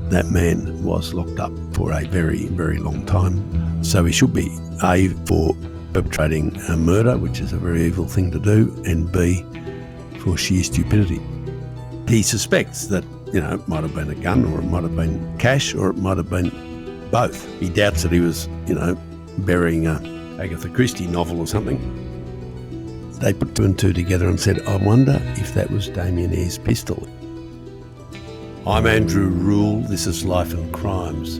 That man was locked up for a very, very long time. So he should be, A, for perpetrating a murder, which is a very evil thing to do, and B, for sheer stupidity. He suspects that, it might have been a gun, or it might have been cash, or it might have been both. He doubts that he was, burying a Agatha Christie novel or something. They put two and two together and said, I wonder if that was Damien Eyre's pistol. I'm Andrew Rule, this is Life and Crimes.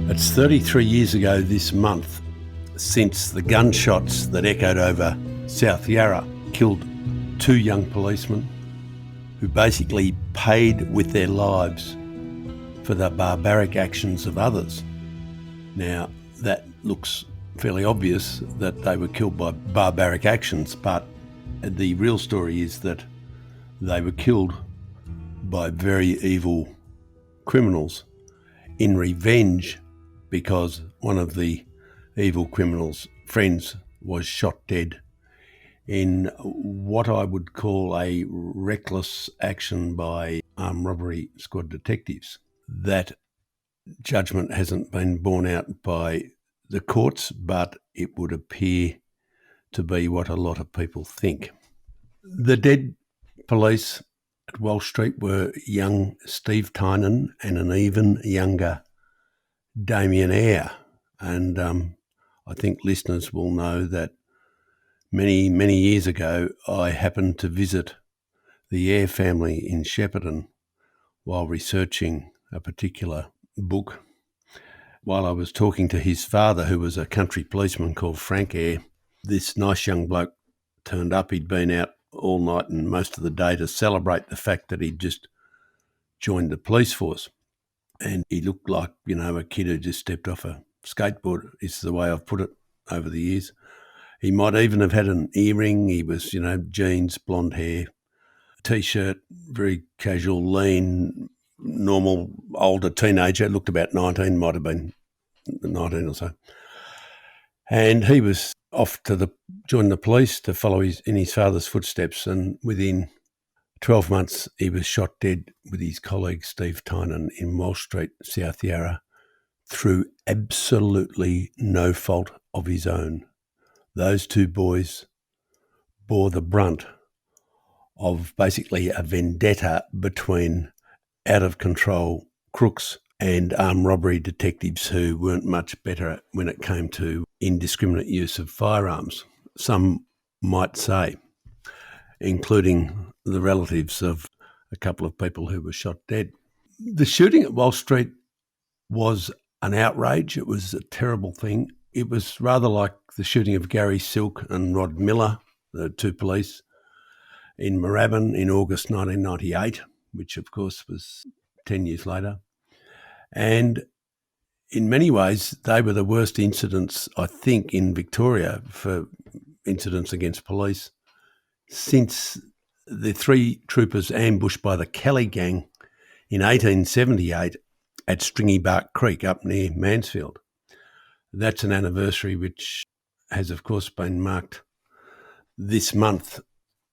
It's 33 years ago this month since the gunshots that echoed over South Yarra killed two young policemen who basically paid with their lives for the barbaric actions of others. Now, that looks fairly obvious that they were killed by barbaric actions, but the real story is that they were killed by very evil criminals in revenge because one of the evil criminals' friends was shot dead in what I would call a reckless action by armed robbery squad detectives. That judgment hasn't been borne out by the courts, but it would appear to be what a lot of people think. The dead police at Walsh St were young Steve Tynan and an even younger Damien Eyre. And I think listeners will know that many, many years ago, I happened to visit the Eyre family in Shepparton while researching a particular book. While I was talking to his father, who was a country policeman called Frank Eyre, this nice young bloke turned up. He'd been out all night and most of the day to celebrate the fact that he'd just joined the police force. And he looked like, a kid who just stepped off a skateboard, is the way I've put it over the years. He might even have had an earring. He was, jeans, blonde hair, T-shirt, very casual, lean, normal, older teenager, looked about 19, might have been 19 or so. And he was off to join the police to follow in his father's footsteps, and within 12 months he was shot dead with his colleague Steve Tynan in Walsh St, South Yarra, through absolutely no fault of his own. Those two boys bore the brunt of basically a vendetta between out-of-control crooks and armed robbery detectives who weren't much better when it came to indiscriminate use of firearms, some might say, including the relatives of a couple of people who were shot dead. The shooting at Walsh St was an outrage. It was a terrible thing. It was rather like the shooting of Gary Silk and Rod Miller, the two police, in Moorabbin in August 1998, which of course was 10 years later. And in many ways, they were the worst incidents, I think, in Victoria for incidents against police since the three troopers ambushed by the Kelly gang in 1878 at Stringy Bark Creek up near Mansfield. That's an anniversary which has, of course, been marked this month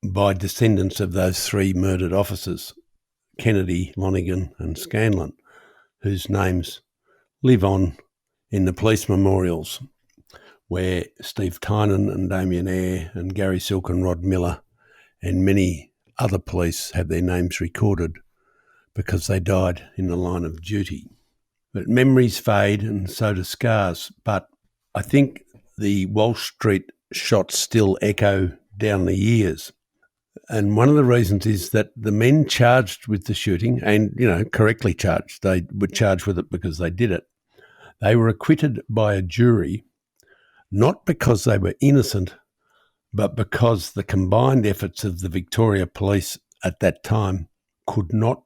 by descendants of those three murdered officers, Kennedy, Lonigan and Scanlon, whose names live on in the police memorials where Steve Tynan and Damien Eyre and Gary Silk and Rod Miller and many other police have their names recorded because they died in the line of duty. But memories fade and so do scars. But I think the Walsh St shots still echo down the years. And one of the reasons is that the men charged with the shooting, and, correctly charged, they were charged with it because they did it, they were acquitted by a jury, not because they were innocent, but because the combined efforts of the Victoria Police at that time could not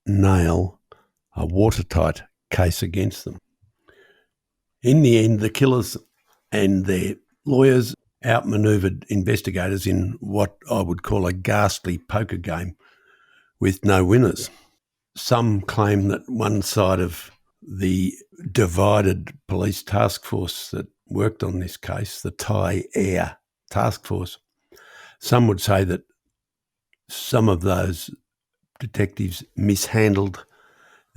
nail a watertight case against them. In the end, the killers and their lawyers outmanoeuvred investigators in what I would call a ghastly poker game with no winners. Some claim that one side of the divided police task force that worked on this case, the Thai Air Task Force, some would say that some of those detectives mishandled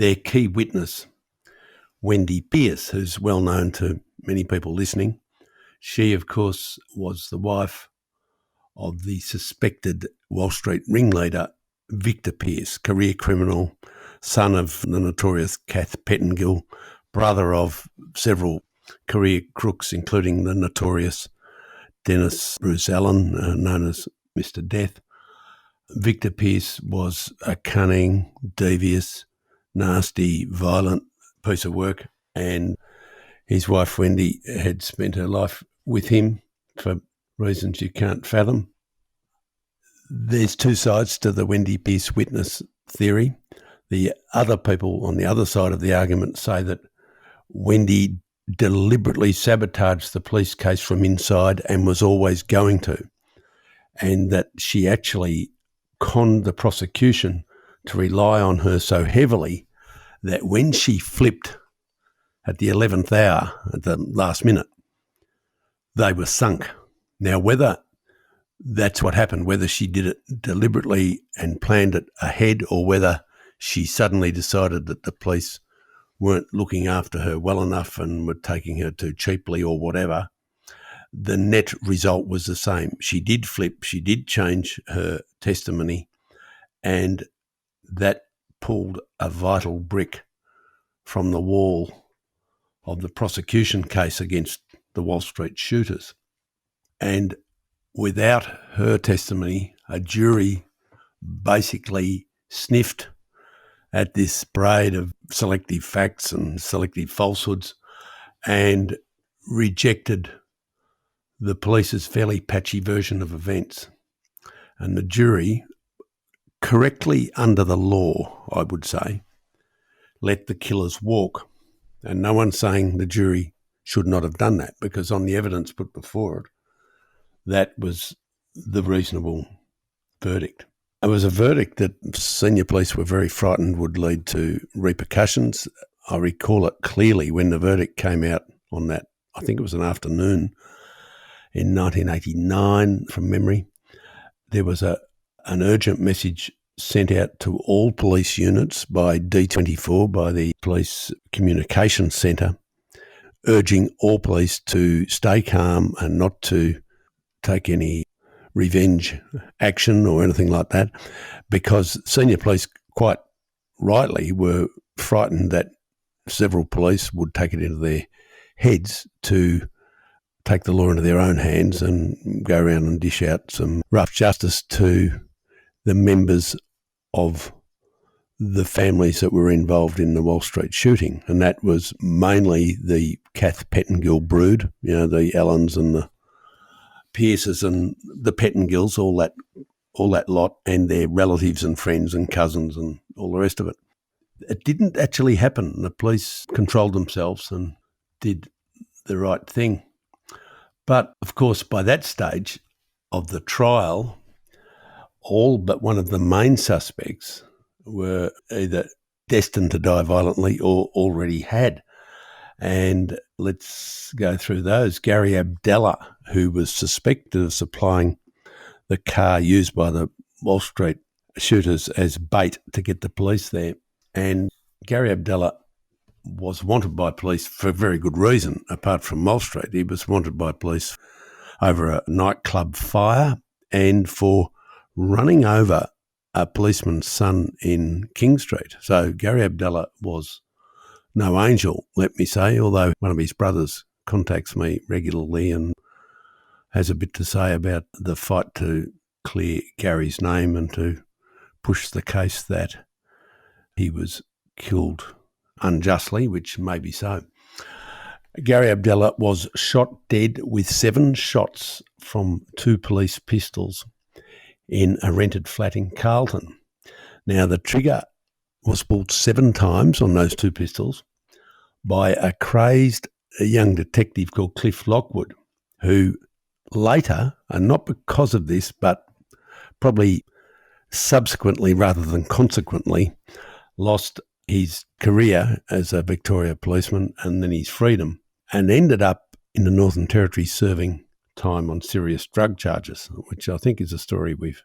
their key witness, Wendy Pearce, who's well known to many people listening. She, of course, was the wife of the suspected Walsh Street ringleader, Victor Pearce, career criminal, son of the notorious Kath Pettingill, brother of several career crooks, including the notorious Dennis Bruce Allen, known as Mr. Death. Victor Pearce was a cunning, devious, nasty, violent piece of work, and his wife Wendy had spent her life with him for reasons you can't fathom. There's two sides to the Wendy Pearce witness theory. The other people on the other side of the argument say that Wendy deliberately sabotaged the police case from inside and was always going to, and that she actually conned the prosecution to rely on her so heavily that when she flipped at the 11th hour, at the last minute, they were sunk. Now, whether that's what happened, whether she did it deliberately and planned it ahead, or whether she suddenly decided that the police weren't looking after her well enough and were taking her too cheaply or whatever, the net result was the same. She did flip, she did change her testimony, and that pulled a vital brick from the wall of the prosecution case against the Walsh Street shooters. And without her testimony, a jury basically sniffed at this parade of selective facts and selective falsehoods and rejected the police's fairly patchy version of events. And the jury, correctly under the law, I would say, let the killers walk. And no one's saying the jury should not have done that, because on the evidence put before it, that was the reasonable verdict. It was a verdict that senior police were very frightened would lead to repercussions. I recall it clearly when the verdict came out on that, I think it was an afternoon in 1989 from memory. There was an urgent message sent out to all police units by D24, by the Police Communications Centre, urging all police to stay calm and not to take any revenge action or anything like that, because senior police quite rightly were frightened that several police would take it into their heads to take the law into their own hands and go around and dish out some rough justice to the members of the families that were involved in the Walsh Street shooting. And that was mainly the Kath Pettingill brood, the Allens and the Pearces and the Pettingills, all that lot, and their relatives and friends and cousins and all the rest of it. It didn't actually happen. The police controlled themselves and did the right thing. But, of course, by that stage of the trial, all but one of the main suspects were either destined to die violently or already had. And let's go through those. Gary Abdallah, who was suspected of supplying the car used by the Walsh Street shooters as bait to get the police there. And Gary Abdallah was wanted by police for a very good reason, apart from Walsh Street. He was wanted by police over a nightclub fire and for running over a policeman's son in King Street. So Gary Abdallah was no angel, let me say, although one of his brothers contacts me regularly and has a bit to say about the fight to clear Gary's name and to push the case that he was killed unjustly, which may be so. Gary Abdallah was shot dead with 7 shots from 2 police pistols in a rented flat in Carlton. Now, the trigger was pulled 7 times on those 2 pistols by a crazed young detective called Cliff Lockwood, who later, and not because of this, but probably subsequently rather than consequently, lost his career as a Victoria policeman and then his freedom, and ended up in the Northern Territory serving time on serious drug charges, which I think is a story we've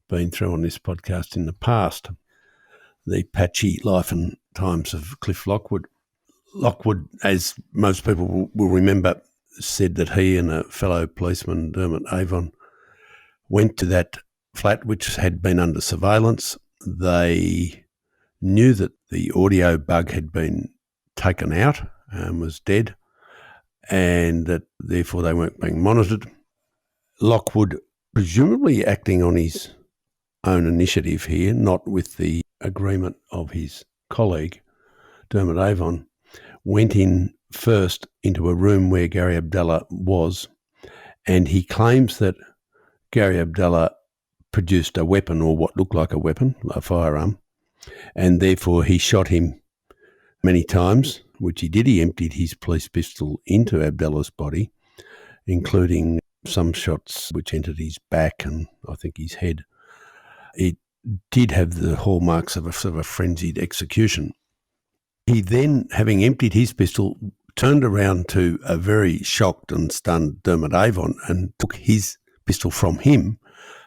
been through on this podcast in the past. The patchy life and times of Cliff Lockwood. Lockwood, as most people will remember, said that he and a fellow policeman, Dermot Avon, went to that flat which had been under surveillance. They knew that the audio bug had been taken out and was dead, and that therefore they weren't being monitored. Lockwood, presumably acting on his own initiative here, not with the agreement of his colleague, Dermot Avon, went in first into a room where Gary Abdallah was, and he claims that Gary Abdallah produced a weapon, or what looked like a weapon, a firearm, and therefore he shot him many times, which he did. He emptied his police pistol into Abdallah's body, including some shots which entered his back and I think his head. It did have the hallmarks of a sort of a frenzied execution. He then, having emptied his pistol, turned around to a very shocked and stunned Dermot Avon and took his pistol from him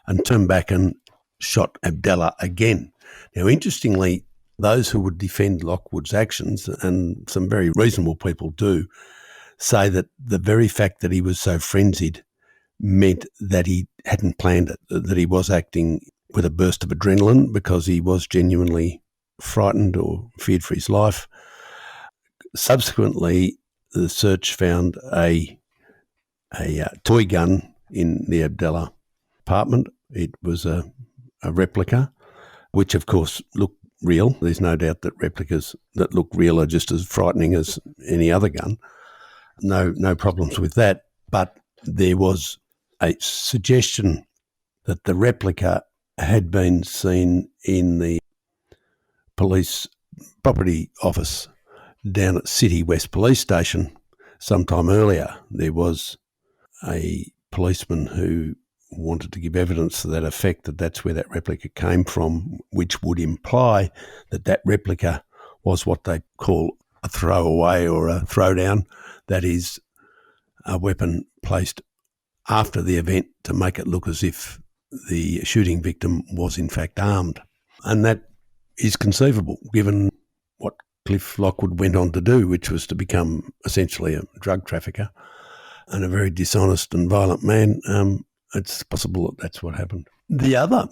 and turned back and shot Abdallah again. Now, interestingly, those who would defend Lockwood's actions, and some very reasonable people do, say that the very fact that he was so frenzied meant that he hadn't planned it, that he was acting with a burst of adrenaline because he was genuinely frightened or feared for his life. Subsequently, the search found a toy gun in the Abdallah apartment. It was a replica, which of course looked real. There's no doubt that replicas that look real are just as frightening as any other gun. No problems with that. But there was a suggestion that the replica had been seen in the police property office down at City West Police Station sometime earlier. There was a policeman who wanted to give evidence to that effect, that that's where that replica came from, which would imply that that replica was what they call a throwaway or a throwdown, that is, a weapon placed after the event to make it look as if the shooting victim was in fact armed. And that is conceivable given what Cliff Lockwood went on to do, which was to become essentially a drug trafficker and a very dishonest and violent man. It's possible that that's what happened. The other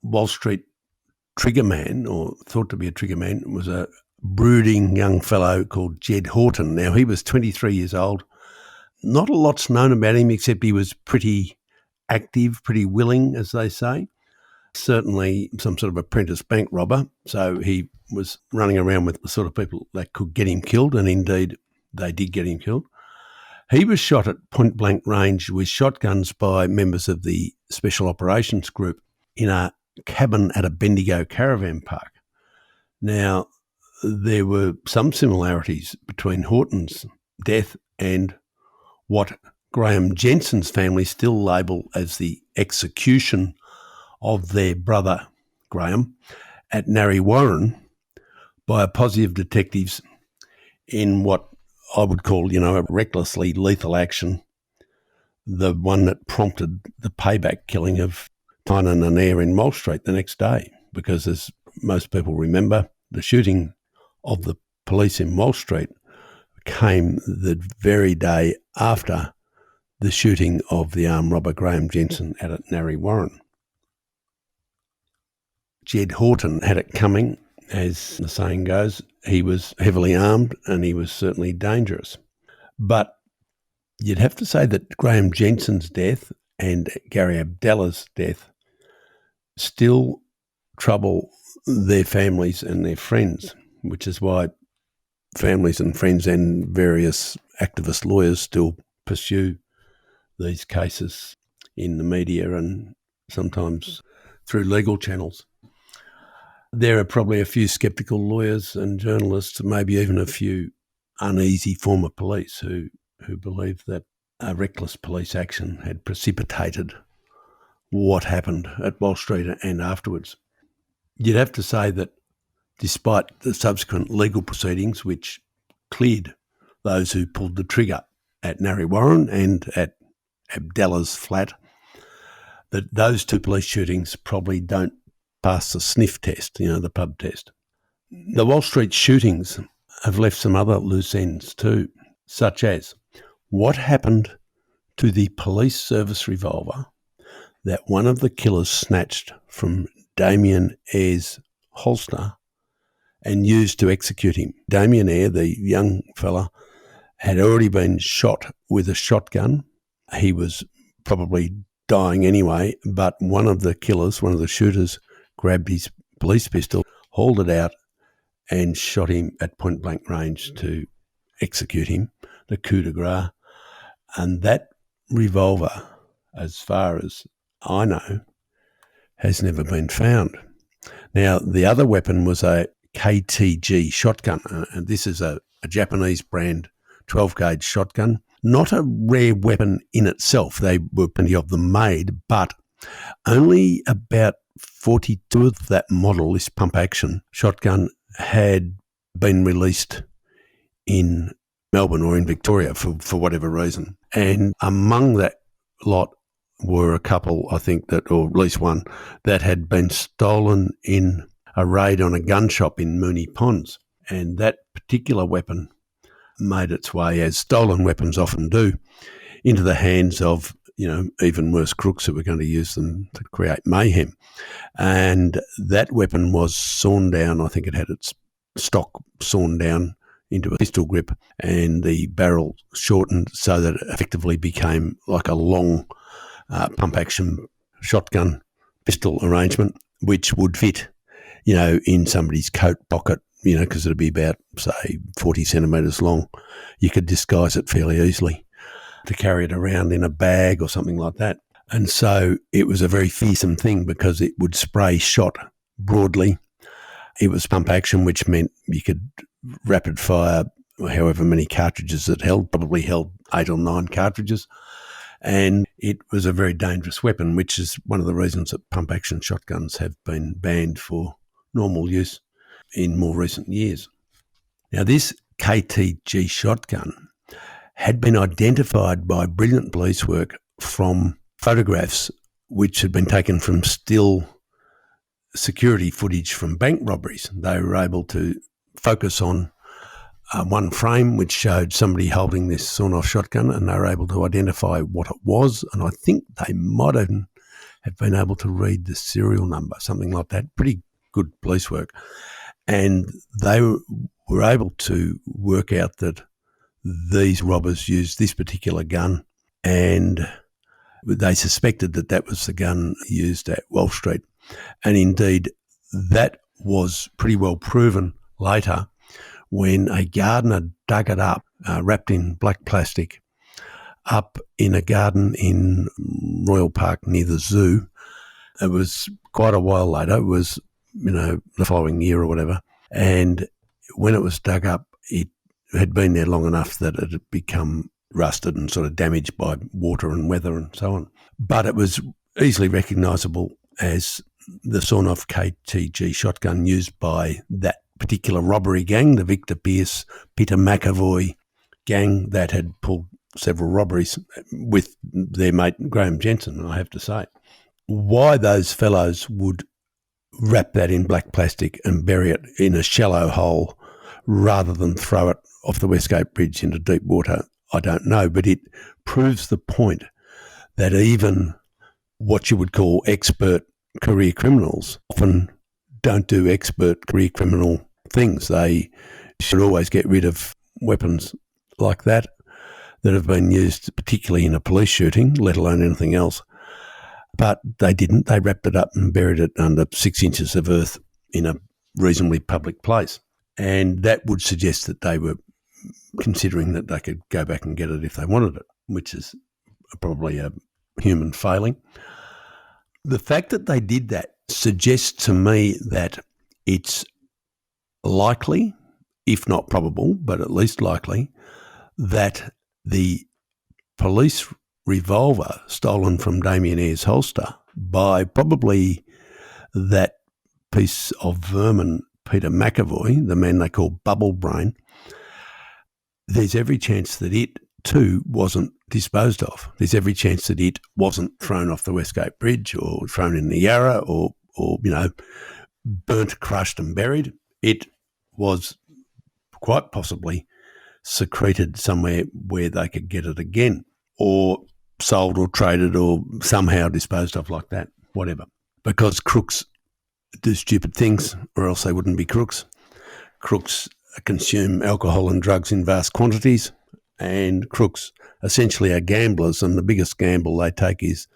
Walsh Street trigger man, or thought to be a trigger man, was a brooding young fellow called Jed Horton. Now, he was 23 years old. Not a lot's known about him, except he was pretty active, pretty willing, as they say. Certainly some sort of apprentice bank robber. So he was running around with the sort of people that could get him killed, and indeed they did get him killed. He was shot at point-blank range with shotguns by members of the Special Operations Group in a cabin at a Bendigo caravan park. Now, there were some similarities between Horton's death and what Graham Jensen's family still label as the execution of their brother, Graham, at Narre Warren by a posse of detectives in what I would call, a recklessly lethal action, the one that prompted the payback killing of Tynan and Eyre in Walsh Street the next day. Because as most people remember, the shooting of the police in Walsh Street came the very day after the shooting of the armed robber Graham Jensen at Narre Warren. Jed Horton had it coming. As the saying goes, he was heavily armed and he was certainly dangerous. But you'd have to say that Graham Jensen's death and Gary Abdallah's death still trouble their families and their friends, which is why families and friends and various activist lawyers still pursue these cases in the media and sometimes through legal channels. There are probably a few sceptical lawyers and journalists, maybe even a few uneasy former police who believe that a reckless police action had precipitated what happened at Walsh Street and afterwards. You'd have to say that despite the subsequent legal proceedings, which cleared those who pulled the trigger at Narre Warren and at Abdallah's flat, that those two police shootings probably don't pass the sniff test, the pub test. The Walsh St shootings have left some other loose ends too, such as what happened to the police service revolver that one of the killers snatched from Damien Eyre's holster and used to execute him. Damien Eyre, the young fella, had already been shot with a shotgun. He was probably dying anyway, but one of the killers, one of the shooters, grabbed his police pistol, hauled it out and shot him at point-blank range to execute him, the coup de grace. And that revolver, as far as I know, has never been found. Now, the other weapon was a KTG shotgun, and this is a Japanese brand 12-gauge shotgun. Not a rare weapon in itself. There were plenty of them made, but only about 42 of that model, this pump-action shotgun, had been released in Melbourne or in Victoria for whatever reason. And among that lot were a couple, I think, that, or at least one, that had been stolen in a raid on a gun shop in Moonee Ponds. And that particular weapon made its way, as stolen weapons often do, into the hands of, even worse crooks who were going to use them to create mayhem. And that weapon was sawn down. I think it had its stock sawn down into a pistol grip and the barrel shortened so that it effectively became like a long pump-action shotgun pistol arrangement, which would fit, in somebody's coat pocket, because it'd be about, say, 40 centimetres long. You could disguise it fairly easily to carry it around in a bag or something like that. And so it was a very fearsome thing because it would spray shot broadly. It was pump action, which meant you could rapid fire however many cartridges it held, probably held 8 or 9 cartridges. And it was a very dangerous weapon, which is one of the reasons that pump action shotguns have been banned for normal use in more recent years. Now, this KTG shotgun had been identified by brilliant police work from photographs which had been taken from still security footage from bank robberies. They were able to focus on one frame which showed somebody holding this sawn-off shotgun, and they were able to identify what it was, and I think they might have been able to read the serial number, something like that. Pretty good police work. And they were able to work out that these robbers used this particular gun, and they suspected that that was the gun used at Walsh St. And indeed, that was pretty well proven later when a gardener dug it up, wrapped in black plastic, up in a garden in Royal Park near the zoo. It was quite a while later. It was, the following year or whatever. And when it was dug up, it had been there long enough that it had become rusted and sort of damaged by water and weather and so on. But it was easily recognisable as the sawn-off KTG shotgun used by that particular robbery gang, the Victor Pearce, Peter McAvoy gang that had pulled several robberies with their mate Graham Jensen, I have to say. Why those fellows would wrap that in black plastic and bury it in a shallow hole rather than throw it off the Westgate Bridge into deep water, I don't know, but it proves the point that even what you would call expert career criminals often don't do expert career criminal things. They should always get rid of weapons like that have been used particularly in a police shooting, let alone anything else. But they didn't. They wrapped it up and buried it under 6 inches of earth in a reasonably public place. And that would suggest that they were considering that they could go back and get it if they wanted it, which is probably a human failing. The fact that they did that suggests to me that it's likely, if not probable, but at least likely, that the police revolver stolen from Damien Eyre's holster by probably that piece of vermin, Peter McAvoy, the man they call Bubble Brain, there's every chance that it too wasn't disposed of. There's every chance that it wasn't thrown off the Westgate Bridge or thrown in the Yarra or burnt, crushed and buried. It was quite possibly secreted somewhere where they could get it again, or sold or traded or somehow disposed of like that, whatever. Because crooks do stupid things, or else they wouldn't be crooks. Crooks consume alcohol and drugs in vast quantities, and crooks essentially are gamblers, and the biggest gamble they take is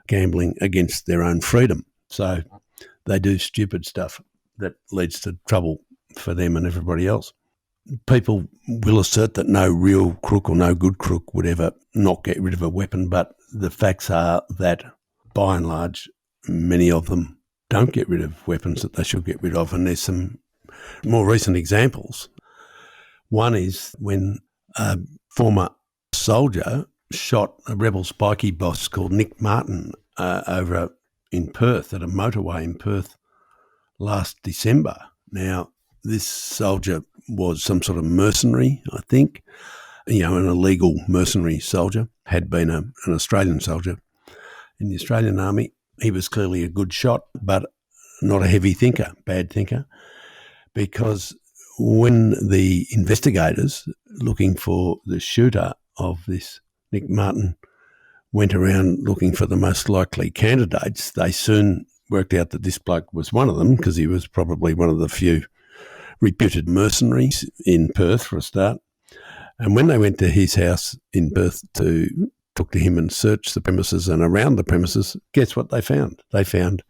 gambling against their own freedom. So they do stupid stuff that leads to trouble for them and everybody else. People will assert that no real crook or no good crook would ever not get rid of a weapon, but the facts are that, by and large, many of them don't get rid of weapons that they should get rid of, and there's some more recent examples. One is when a former soldier shot a rebel spiky boss called Nick Martin over in Perth, at a motorway in Perth last December. Now, this soldier was some sort of mercenary, I think, an illegal mercenary soldier, had been an Australian soldier in the Australian Army. He was clearly a good shot, but not a heavy thinker, bad thinker, because when the investigators looking for the shooter of this Nick Martin went around looking for the most likely candidates, they soon worked out that this bloke was one of them, because he was probably one of the few reputed mercenaries in Perth for a start. And when they went to his house in Perth to talk to him and search the premises and around the premises, guess what they found? They found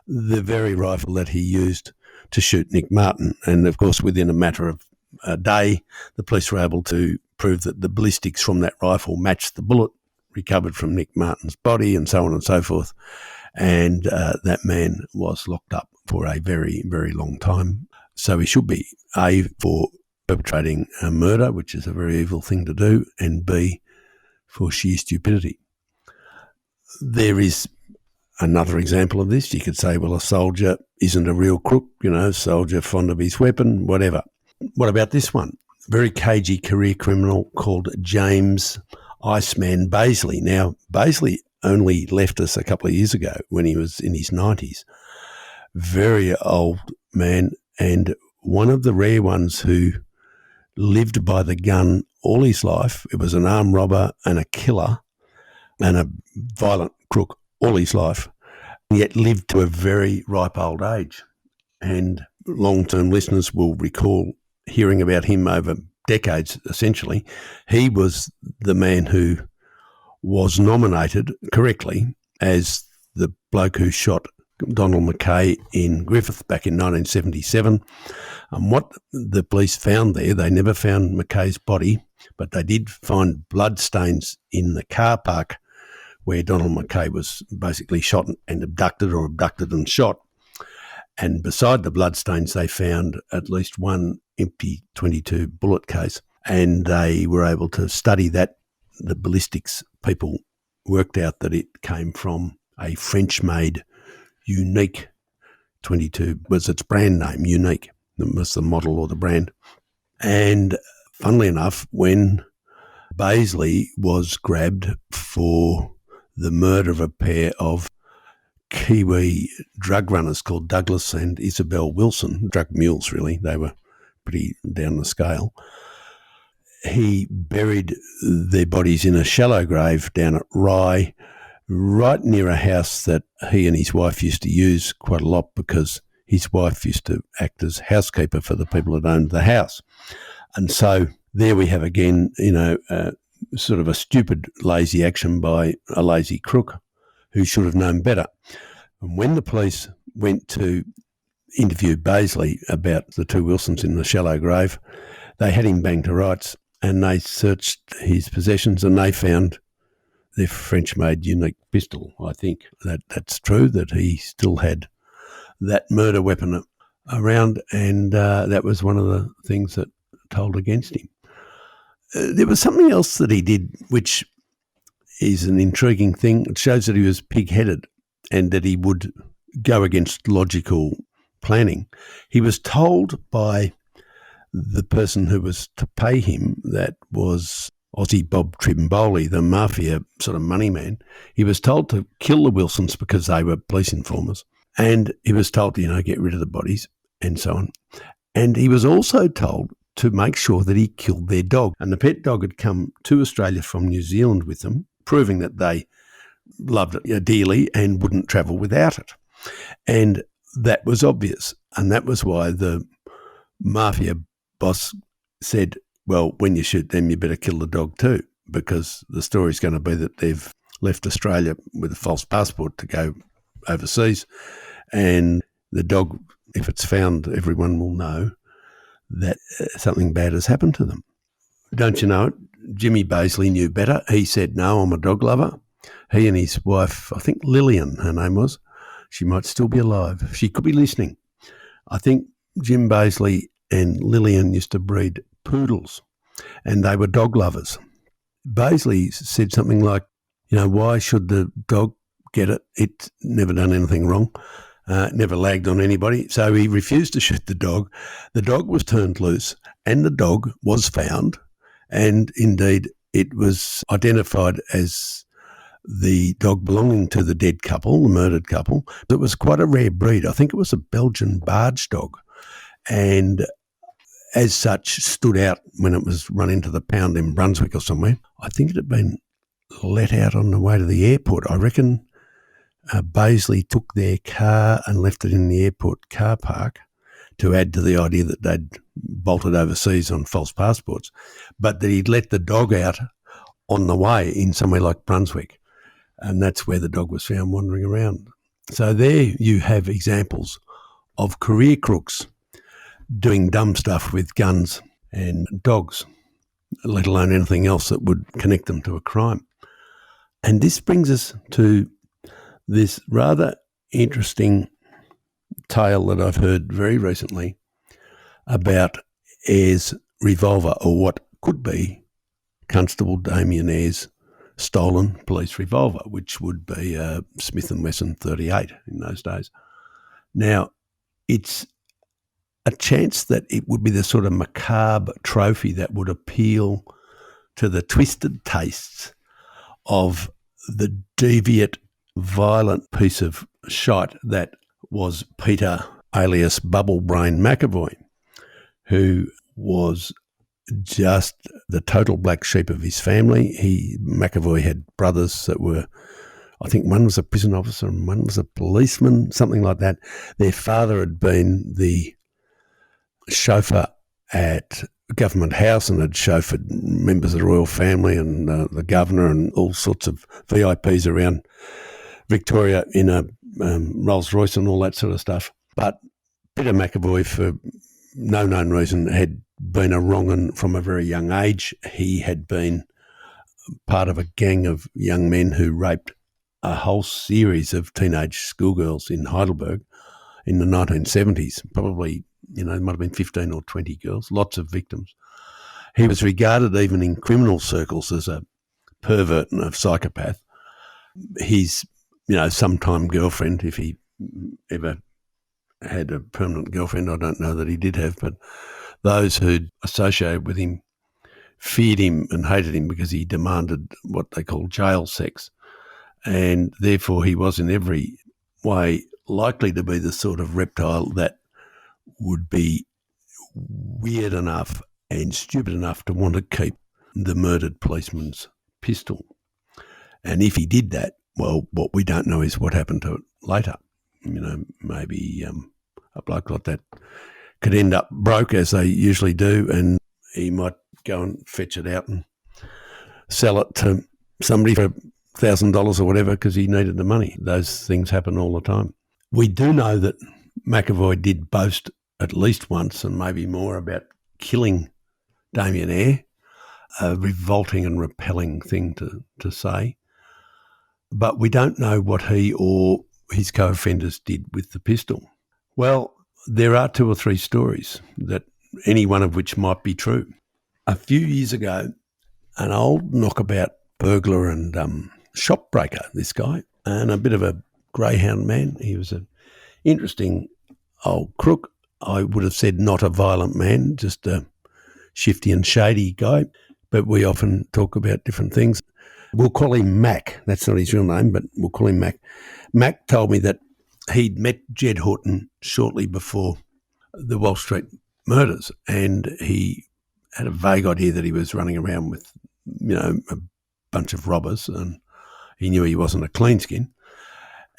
the very rifle that he used to shoot Nick Martin. And, of course, within a matter of a day, the police were able to prove that the ballistics from that rifle matched the bullet recovered from Nick Martin's body, and so on and so forth. And that man was locked up for a very, very long time. So he should be, A, for perpetrating a murder, which is a very evil thing to do, and B, for sheer stupidity. There is another example of this. You could say, well, a soldier isn't a real crook, soldier fond of his weapon, whatever. What about this one? Very cagey career criminal called James Iceman Bazley. Now, Bazley only left us a couple of years ago when he was in his 90s. Very old man, and one of the rare ones who lived by the gun all his life. It was an armed robber and a killer and a violent crook all his life, and yet lived to a very ripe old age. And long-term listeners will recall hearing about him over decades, essentially. He was the man who was nominated correctly as the bloke who shot Donald Mackay in Griffith back in 1977. And what the police found there, they never found Mackay's body, but they did find blood stains in the car park where Donald Mackay was basically shot and abducted, or abducted and shot. And beside the blood stains, they found at least one empty .22 bullet case. And they were able to study that. The ballistics people worked out that it came from a French-made Unique .22, was its brand name, Unique. That was the model or the brand. And funnily enough, when Bazley was grabbed for the murder of a pair of Kiwi drug runners called Douglas and Isabel Wilson, drug mules really, they were pretty down the scale, he buried their bodies in a shallow grave down at Rye, right near a house that he and his wife used to use quite a lot, because his wife used to act as housekeeper for the people that owned the house. And so there we have again, sort of a stupid, lazy action by a lazy crook who should have known better. And when the police went to interview Bazley about the two Wilsons in the shallow grave, they had him banged to rights, and they searched his possessions and they found their French-made Unique pistol. I think that's true, that he still had that murder weapon around, and that was one of the things that told against him. There was something else that he did which is an intriguing thing. It shows that he was pig-headed and that he would go against logical planning. He was told by the person who was to pay him, that was Aussie Bob Trimboli, the mafia sort of money man. He was told to kill the Wilsons because they were police informers, and he was told to, get rid of the bodies and so on. And he was also told to make sure that he killed their dog. And the pet dog had come to Australia from New Zealand with them, proving that they loved it dearly and wouldn't travel without it. And that was obvious. And that was why the mafia boss said, well, when you shoot them, you better kill the dog too, because the story's going to be that they've left Australia with a false passport to go overseas. And the dog, if it's found, everyone will know that something bad has happened to them. Don't you know it? Jimmy Baisley knew better. He said, no, I'm a dog lover. He and his wife, I think Lillian, her name was, she might still be alive. She could be listening. I think Jim Baisley and Lillian used to breed poodles, and they were dog lovers. Baisley said something like, why should the dog get it? It's never done anything wrong, never lagged on anybody. So he refused to shoot the dog. The dog was turned loose, and the dog was found, and indeed it was identified as the dog belonging to the dead couple, the murdered couple. It was quite a rare breed. I think it was a Belgian barge dog, and as such stood out when it was run into the pound in Brunswick or somewhere. I think it had been let out on the way to the airport. I reckon Baisley took their car and left it in the airport car park to add to the idea that they'd bolted overseas on false passports, but that he'd let the dog out on the way in somewhere like Brunswick. And that's where the dog was found wandering around. So there you have examples of career crooks doing dumb stuff with guns and dogs, let alone anything else that would connect them to a crime. And this brings us to this rather interesting tale that I've heard very recently about Ayres' revolver, or what could be Constable Damien Ayres' stolen police revolver, which would be a Smith & Wesson 38 in those days. Now, it's a chance that it would be the sort of macabre trophy that would appeal to the twisted tastes of the deviant, violent piece of shite that was Peter, alias Bubble Brain McAvoy, who was just the total black sheep of his family. McAvoy had brothers that were, I think one was a prison officer and one was a policeman, something like that. Their father had been the chauffeur at Government House and had chauffeured members of the royal family and the governor and all sorts of VIPs around Victoria in a Rolls Royce and all that sort of stuff. But Peter McAvoy, for no known reason, had been a wrong 'un from a very young age. He had been part of a gang of young men who raped a whole series of teenage schoolgirls in Heidelberg in the 1970s. Probably, there might have been 15 or 20 girls, lots of victims. He was regarded even in criminal circles as a pervert and a psychopath. His, sometime girlfriend, if he ever had a permanent girlfriend, I don't know that he did have, but those who'd associated with him feared him and hated him because he demanded what they call jail sex. And therefore he was in every way likely to be the sort of reptile that would be weird enough and stupid enough to want to keep the murdered policeman's pistol. And if he did that, well, what we don't know is what happened to it later. Maybe a bloke like that could end up broke, as they usually do, and he might go and fetch it out and sell it to somebody for $1,000 or whatever because he needed the money. Those things happen all the time. We do know that McAvoy did boast at least once and maybe more about killing Damien Ayres, a revolting and repelling thing to say. But we don't know what he or his co-offenders did with the pistol. Well, there are 2 or 3 stories, that any one of which might be true. A few years ago, an old knockabout burglar and shop breaker, this guy, and a bit of a greyhound man. He was an interesting old crook. I would have said not a violent man, just a shifty and shady guy, but we often talk about different things. We'll call him Mac. That's not his real name, but we'll call him Mac. Mac told me that he'd met Jed Horton shortly before the Walsh St murders, and he had a vague idea that he was running around with, a bunch of robbers, and he knew he wasn't a clean skin.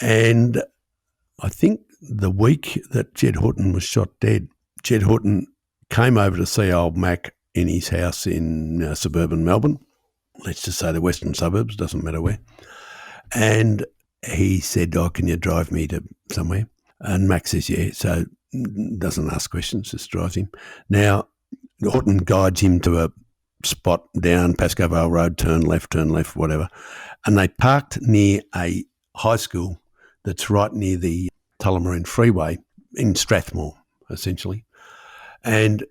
And I think the week that Jed Horton was shot dead, Jed Horton came over to see old Mac in his house in suburban Melbourne. Let's just say the western suburbs, doesn't matter where. And he said, can you drive me to somewhere? And Mac says, yeah. So doesn't ask questions, just drives him. Now, Horton guides him to a spot down Pascoe Vale Road, turn left, whatever. And they parked near a high school that's right near the Tullamarine Freeway in Strathmore, essentially. And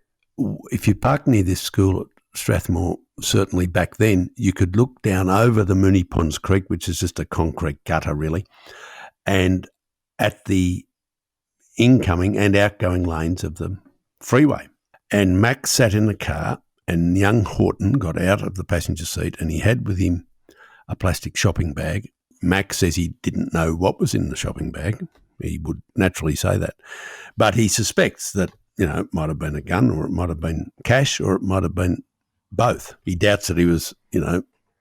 if you park near this school at Strathmore, certainly back then, you could look down over the Moonee Ponds Creek, which is just a concrete gutter, really, and at the incoming and outgoing lanes of the freeway. And Mac sat in the car, and young Horton got out of the passenger seat, and he had with him a plastic shopping bag. Mac says he didn't know what was in the shopping bag. He would naturally say that. But he suspects that, it might have been a gun, or it might have been cash, or it might have been both. He doubts that he was,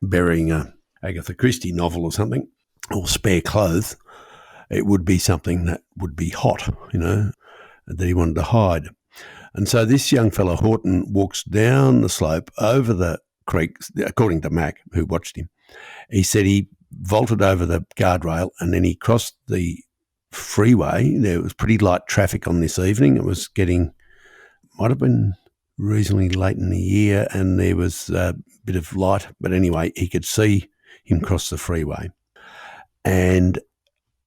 burying a Agatha Christie novel or something, or spare clothes. It would be something that would be hot, that he wanted to hide. And so this young fellow, Horton, walks down the slope over the creek, according to Mac, who watched him. He said he vaulted over the guardrail and then he crossed the freeway. There was pretty light traffic on this evening. It was might have been reasonably late in the year, and there was a bit of light. But anyway, he could see him cross the freeway. And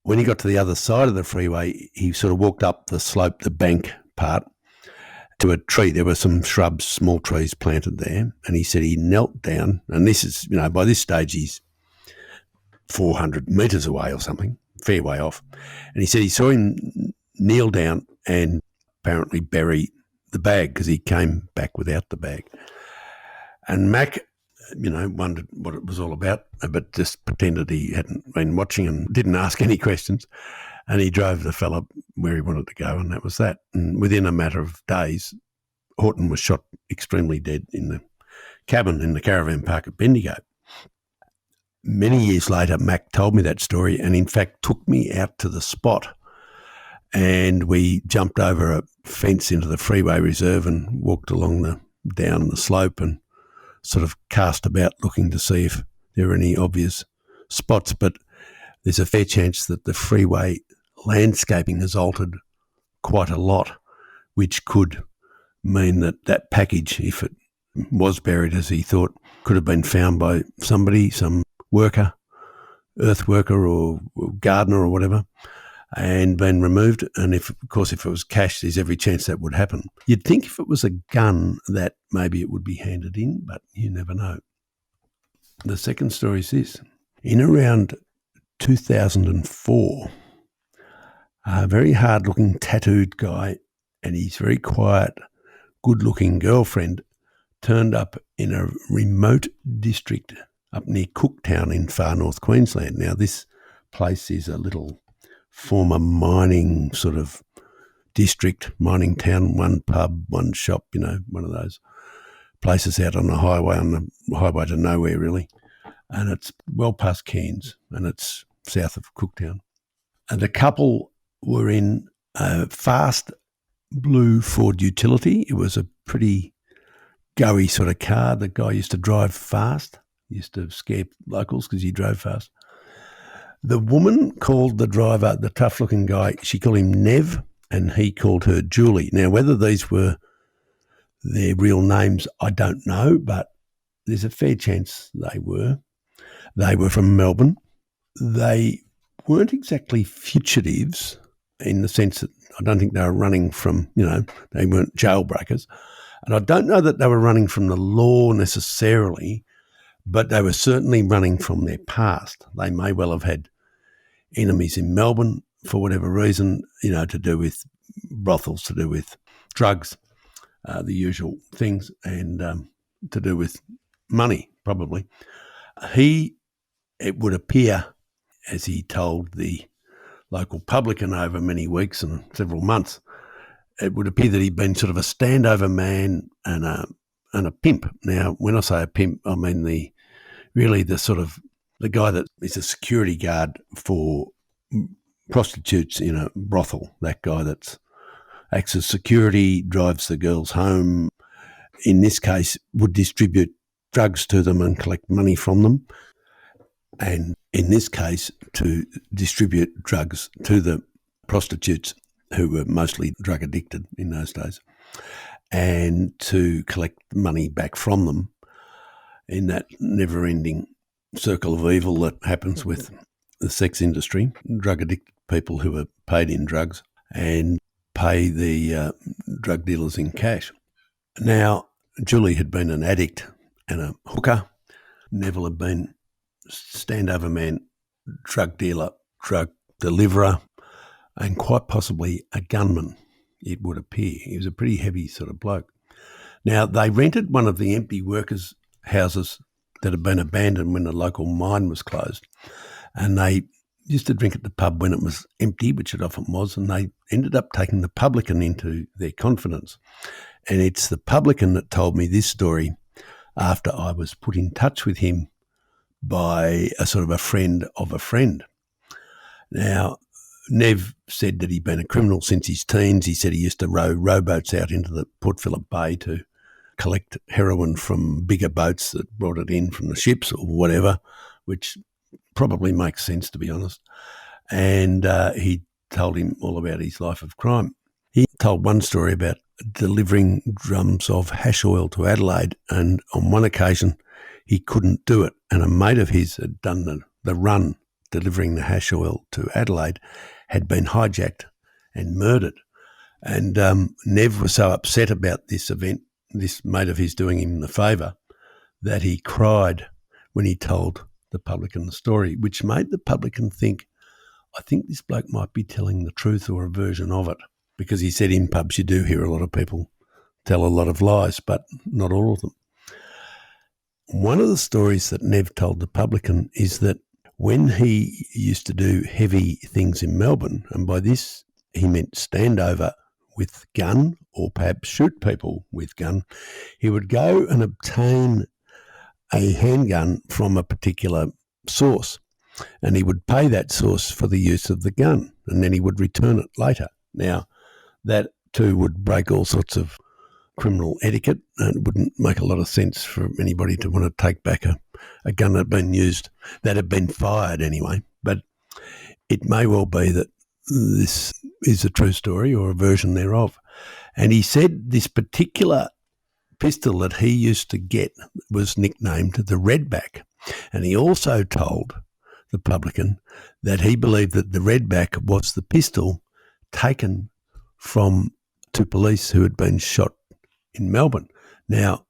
when he got to the other side of the freeway, he sort of walked up the slope, the bank part, to a tree. There were some shrubs, small trees planted there. And he said he knelt down, and this is, by this stage he's 400 metres away or something, fair way off. And he said he saw him kneel down and apparently bury the bag, because he came back without the bag. And Mac, wondered what it was all about, but just pretended he hadn't been watching and didn't ask any questions. And he drove the fella where he wanted to go, and that was that. And within a matter of days, Horton was shot extremely dead in the cabin in the caravan park at Bendigo. Many years later, Mac told me that story and, in fact, took me out to the spot. And we jumped over a fence into the freeway reserve and walked down the slope and sort of cast about looking to see if there were any obvious spots. But there's a fair chance that the freeway landscaping has altered quite a lot, which could mean that that package, if it was buried as he thought, could have been found by somebody, some worker, earth worker or gardener or whatever, and been removed. And if it was cash, there's every chance that would happen. You'd think if it was a gun that maybe it would be handed in, but you never know. The second story is this. In around 2004, a very hard-looking tattooed guy and his very quiet, good-looking girlfriend turned up in a remote district up near Cooktown in far north Queensland. Now, this place is a little former mining sort of district, mining town, one pub, one shop, one of those places out on the highway to nowhere, really. And it's well past Cairns, and it's south of Cooktown. And the couple were in a fast blue Ford utility. It was a pretty go-y sort of car. The guy used to drive fast, used to scare locals because he drove fast. The woman called the driver, the tough-looking guy, she called him Nev, and he called her Julie. Now, whether these were their real names, I don't know, but there's a fair chance they were. They were from Melbourne. They weren't exactly fugitives in the sense that I don't think they were running from, they weren't jailbreakers. And I don't know that they were running from the law necessarily, but they were certainly running from their past. They may well have had enemies in Melbourne for whatever reason, to do with brothels, to do with drugs, the usual things, and to do with money, probably. It would appear, as he told the local publican over many weeks and several months, it would appear that he'd been sort of a standover man and a pimp. Now, when I say a pimp, I mean the guy that is a security guard for prostitutes in a brothel. That guy that acts as security, drives the girls home. In this case, would distribute drugs to them and collect money from them. And in this case, to distribute drugs to the prostitutes who were mostly drug addicted in those days, and to collect money back from them in that never-ending circle of evil that happens with the sex industry, drug addicted people who are paid in drugs and pay the drug dealers in cash. Now, Julie had been an addict and a hooker. Neville had been standover man, drug dealer, drug deliverer, and quite possibly a gunman, it would appear. He was a pretty heavy sort of bloke. Now, they rented one of the empty workers' houses that had been abandoned when the local mine was closed, and they used to drink at the pub when it was empty, which it often was, and they ended up taking the publican into their confidence. And it's the publican that told me this story after I was put in touch with him by a sort of a friend of a friend. Now, Nev said that he'd been a criminal since his teens. He said he used to row rowboats out into the Port Phillip Bay to collect heroin from bigger boats that brought it in from the ships or whatever, which probably makes sense, to be honest. And he told him all about his life of crime. He told one story about delivering drums of hash oil to Adelaide, and on one occasion he couldn't do it, and a mate of his had done the run delivering the hash oil to Adelaide, had been hijacked and murdered. And Nev was so upset about this event, this mate of his doing him the favour, that he cried when he told the publican the story, which made the publican think, I think this bloke might be telling the truth or a version of it, because he said in pubs you do hear a lot of people tell a lot of lies, but not all of them. One of the stories that Nev told the publican is that when he used to do heavy things in Melbourne, and by this he meant stand over with gun or perhaps shoot people with gun, he would go and obtain a handgun from a particular source, and he would pay that source for the use of the gun, and then he would return it later. Now, that too would break all sorts of criminal etiquette, and it wouldn't make a lot of sense for anybody to want to take back a gun that had been used, that had been fired anyway. But it may well be that this is a true story or a version thereof. And he said this particular pistol that he used to get was nicknamed the Redback. And he also told the publican that he believed that the Redback was the pistol taken from two police who had been shot in Melbourne. Now,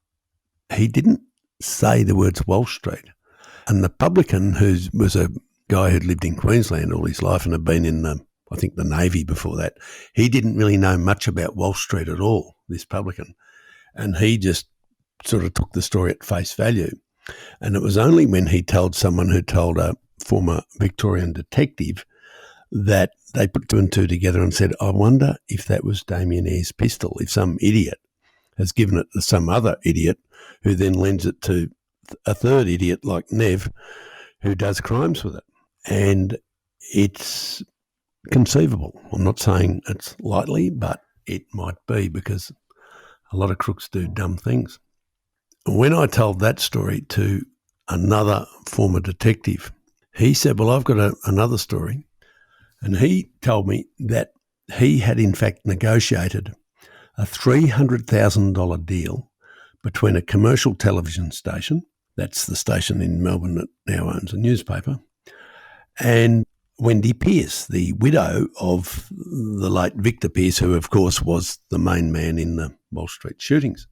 he didn't say the words Walsh Street. And the publican, who was a guy who'd lived in Queensland all his life and had been in the Navy before that, he didn't really know much about Walsh Street at all, this publican. And he just sort of took the story at face value. And it was only when he told someone who told a former Victorian detective that they put two and two together and said, I wonder if that was Damien Eyre's pistol, if some idiot has given it to some other idiot who then lends it to a third idiot like Nev who does crimes with it. And it's conceivable. I'm not saying it's likely, but it might be, because a lot of crooks do dumb things. When I told that story to another former detective, he said, well, I've got another story. And he told me that he had in fact negotiated a $300,000 deal between a commercial television station, that's the station in Melbourne that now owns a newspaper, and Wendy Pearce, the widow of the late Victor Pearce, who of course was the main man in the Walsh Street shootings.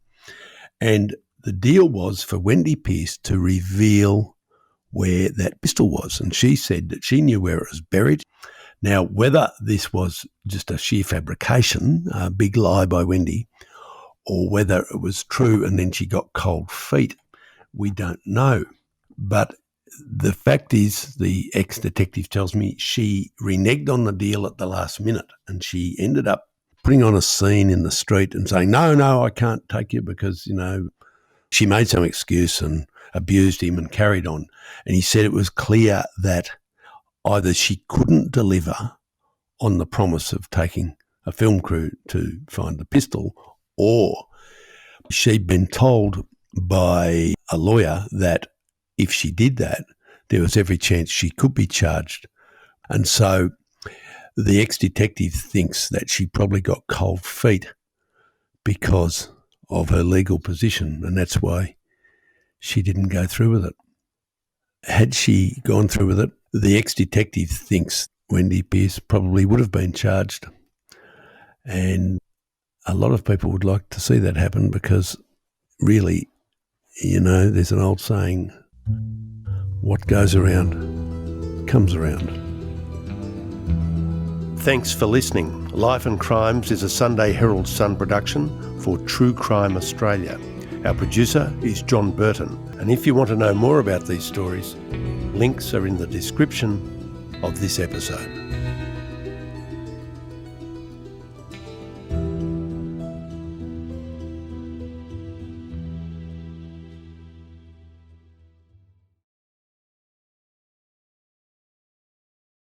And the deal was for Wendy Pearce to reveal where that pistol was. And she said that she knew where it was buried. Now, whether this was just a sheer fabrication, a big lie by Wendy, or whether it was true and then she got cold feet, we don't know. But the fact is, the ex-detective tells me she reneged on the deal at the last minute, and she ended up putting on a scene in the street and saying, no, I can't take you because, she made some excuse and abused him and carried on. And he said it was clear that either she couldn't deliver on the promise of taking a film crew to find the pistol, or she'd been told by a lawyer that if she did that, there was every chance she could be charged. And so the ex-detective thinks that she probably got cold feet because of her legal position, and that's why she didn't go through with it. Had she gone through with it, the ex-detective thinks Wendy Pearce probably would have been charged. And a lot of people would like to see that happen because really, there's an old saying, what goes around comes around. Thanks for listening. Life and Crimes is a Sunday Herald Sun production for True Crime Australia. Our producer is John Burton. And if you want to know more about these stories, links are in the description of this episode.